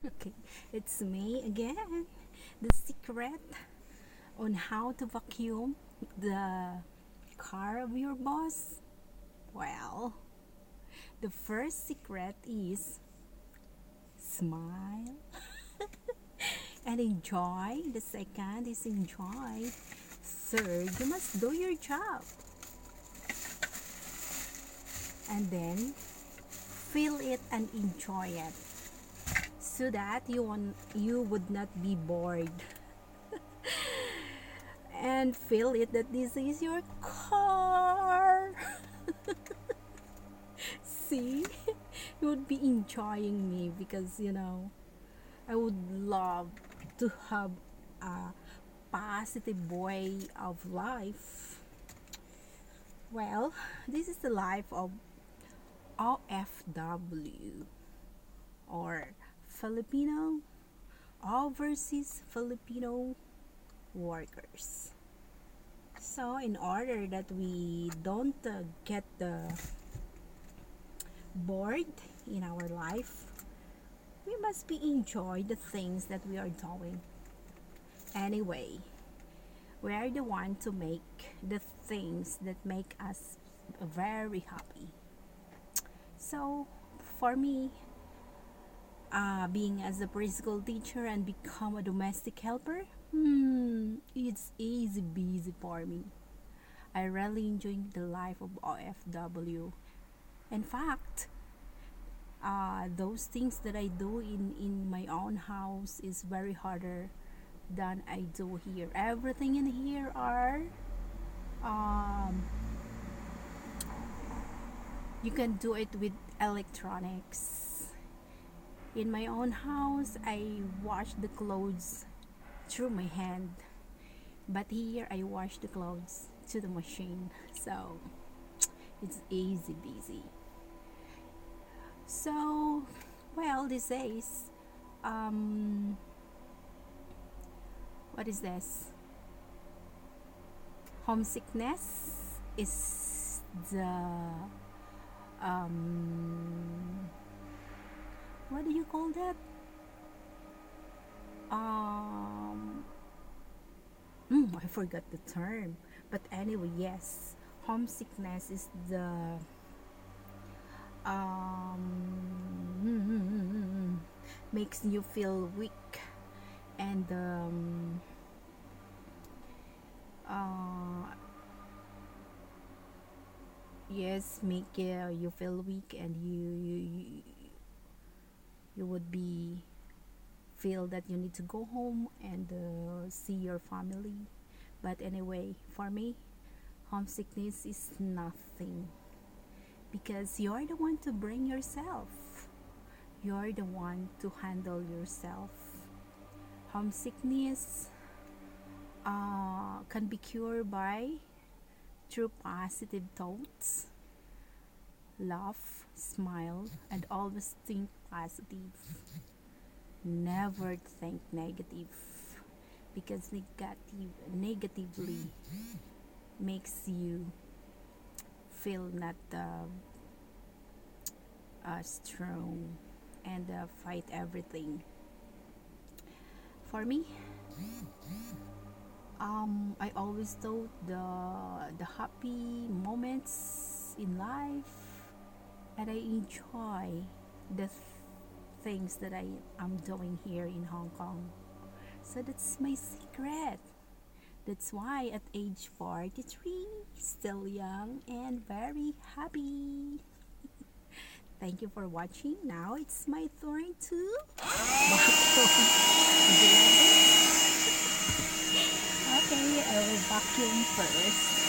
Okay, it's me again. The secret on how to vacuum the car of your boss. Well, the first secret is smile and enjoy. The second is enjoy. Third, you must do your job. And then feel it and enjoy it so that you would not be bored and feel it that this is your car. See, you would be enjoying me because I would love to have a positive way of life. Well, this is the life of OFW, or Filipino overseas Filipino workers. So in order that we don't get bored in our life, we must be enjoy the things that we are doing. Anyway, we are the one to make the things that make us very happy. So for me, being as a preschool teacher and become a domestic helper, it's easy busy for me. I really enjoy the life of OFW. In fact, those things that I do in my own house is very harder than I do here. Everything in here are um, you can do it with electronics. In my own house, I wash the clothes through my hand, but here I wash the clothes to the machine. So it's easy busy. So, well, these days, um, what is this? Homesickness is the um, what do you call that? Um, I forgot the term. But anyway, yes, homesickness is the makes you feel weak and uh, yes, make you feel weak, and you would be feel that you need to go home and see your family. But anyway, for me, homesickness is nothing because you're the one to bring yourself. You're the one to handle yourself. Homesickness can be cured by through positive thoughts, laugh, smile, and always think positive. Never think negative because negatively makes you feel not strong and fight everything. For me, I always thought the happy moments in life, and I enjoy the things that I am doing here in Hong Kong. So that's my secret. That's why at age 43, still young and very happy. Thank you for watching. Now it's my turn to vacuum. Okay, I will vacuum first.